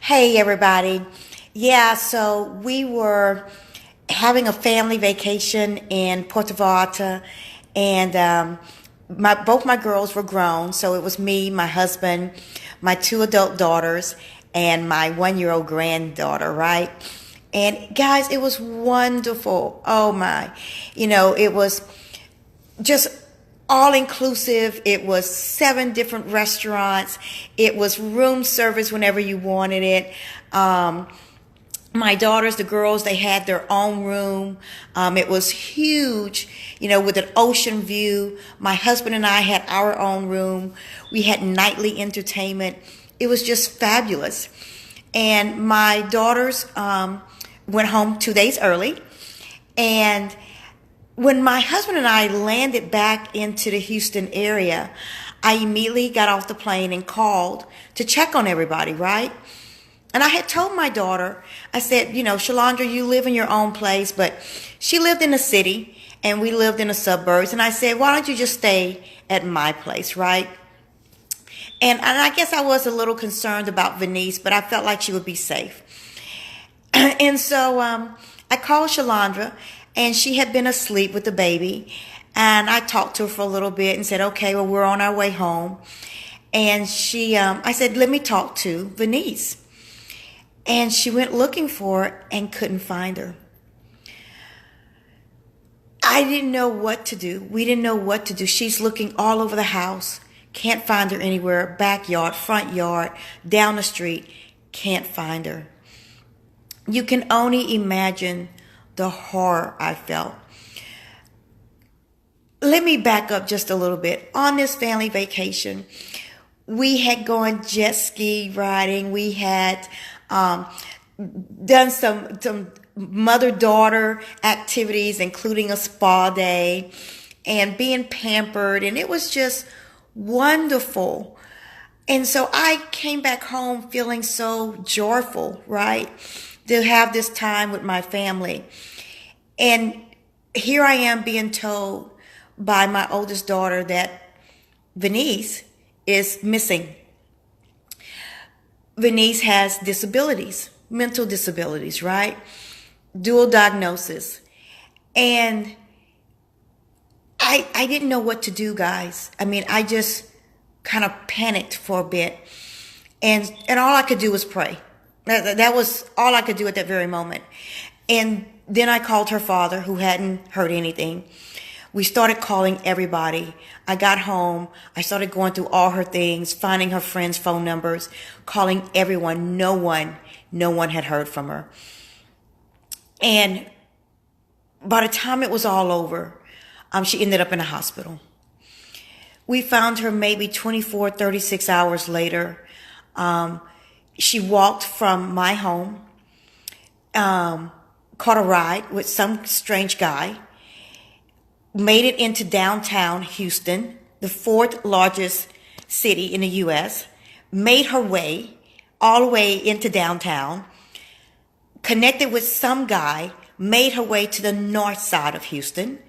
Hey everybody. Yeah, so we were having a family vacation in Puerto Vallarta, and both my girls were grown, so it was me, my husband, my two adult daughters, and my 1-year-old granddaughter, right? And guys, it was wonderful. Oh my. It was just all inclusive. It was 7 different restaurants. It was room service whenever you wanted it. My daughters, the girls, they had their own room. It was huge, with an ocean view. My husband and I had our own room. We had nightly entertainment. It was just fabulous. And my daughters went home 2 days early. And when my husband and I landed back into the Houston area, I immediately got off the plane and called to check on everybody, right? And I had told my daughter, I said, Shalandra, you live in your own place, but she lived in the city and we lived in the suburbs. And I said, why don't you just stay at my place, right? And I guess I was a little concerned about Venice, but I felt like she would be safe. And so I called Shalandra, and she had been asleep with the baby. And I talked to her for a little bit and said, okay, well, we're on our way home. And I said, let me talk to Venice. And she went looking for her and couldn't find her. I didn't know what to do. We didn't know what to do. She's looking all over the house. Can't find her anywhere. Backyard, front yard, down the street. Can't find her. You can only imagine the horror I felt. Let me back up just a little bit. On this family vacation, we had gone jet ski riding. We had done some mother-daughter activities, including a spa day, and being pampered, and it was just wonderful. And so I came back home feeling so joyful, right? To have this time with my family. And here I am being told by my oldest daughter that Venice is missing. Venice has disabilities, mental disabilities, right? Dual diagnosis. And I didn't know what to do, guys. I mean, I just kind of panicked for a bit. And all I could do was pray. That was all I could do at that very moment. And then I called her father, who hadn't heard anything. We started calling everybody. I got home. I started going through all her things, finding her friends' phone numbers, calling everyone. No one had heard from her. And by the time it was all over, she ended up in a hospital. We found her maybe 24, 36 hours later. She walked from my home, caught a ride with some strange guy, made it into downtown Houston, the 4th largest city in the U.S., made her way all the way into downtown, connected with some guy, made her way to the north side of Houston.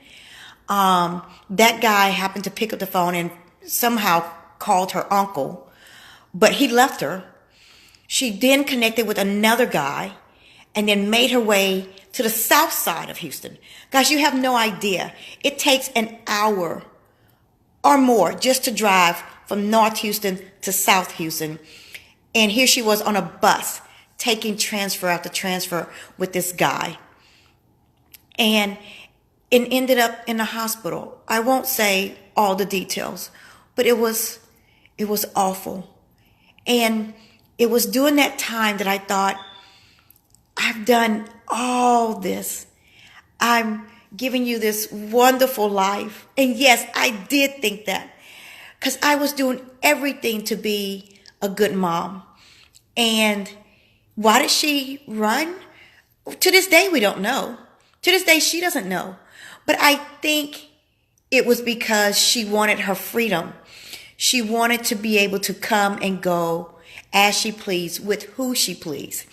That guy happened to pick up the phone and somehow called her uncle, but he left her. She then connected with another guy and then made her way to the south side of Houston. Guys, you have no idea. It takes an hour or more just to drive from North Houston to South Houston. And here she was on a bus taking transfer after transfer with this guy. And it ended up in the hospital. I won't say all the details, but it was awful. And it was during that time that I thought, I've done all this. I'm giving you this wonderful life. And yes, I did think that, because I was doing everything to be a good mom. And why did she run? To this day, we don't know. To this day, she doesn't know. But I think it was because she wanted her freedom. She wanted to be able to come and go as she pleased, with who she pleased.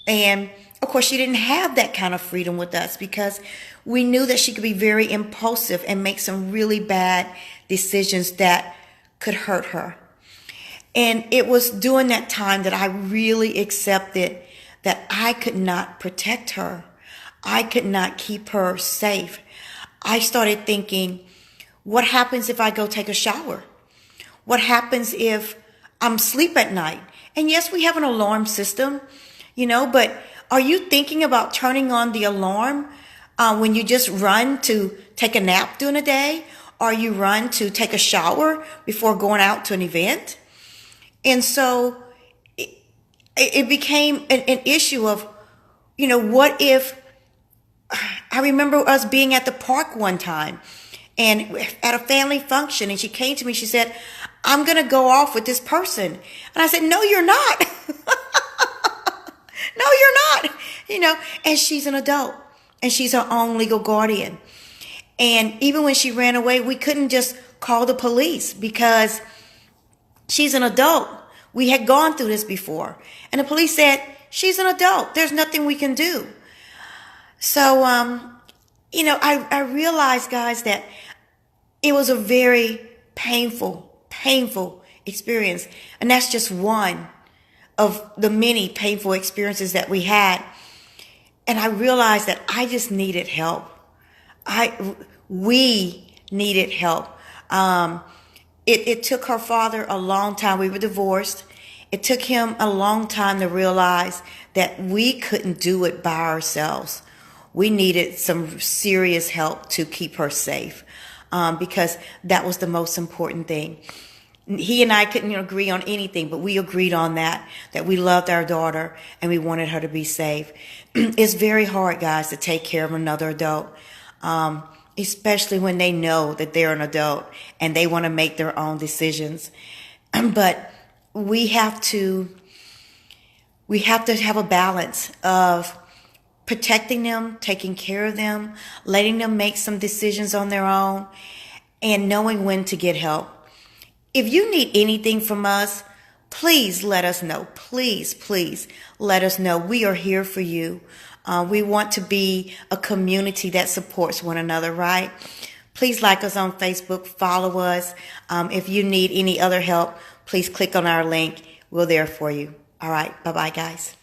And of course, she didn't have that kind of freedom with us, because we knew that she could be very impulsive and make some really bad decisions that could hurt her. And it was during that time that I really accepted that I could not protect her. I could not keep her safe. I started thinking, what happens if I go take a shower? What happens if I'm asleep at night? And yes, we have an alarm system, but are you thinking about turning on the alarm when you just run to take a nap during the day? Or you run to take a shower before going out to an event? And so it became an issue of, what if, I remember us being at the park one time and at a family function, and she came to me, she said, I'm going to go off with this person. And I said, no, you're not. No, you're not, and she's an adult and she's her own legal guardian. And even when she ran away, we couldn't just call the police because she's an adult. We had gone through this before. And the police said, she's an adult. There's nothing we can do. So, I realized, guys, that it was a very painful experience. And that's just one of the many painful experiences that we had. And I realized that I just needed help. We needed help. It took her father a long time. We were divorced. It took him a long time to realize that we couldn't do it by ourselves. We needed some serious help to keep her safe, because that was the most important thing. He and I couldn't agree on anything, but we agreed on that we loved our daughter and we wanted her to be safe. It's very hard, guys, to take care of another adult, especially when they know that they're an adult and they want to make their own decisions. But we have to have a balance of protecting them, taking care of them, letting them make some decisions on their own, and knowing when to get help. If you need anything from us, please let us know. Please let us know. We are here for you. We want to be a community that supports one another, right? Please like us on Facebook, follow us. If you need any other help, please click on our link. We're there for you. All right. Bye-bye, guys.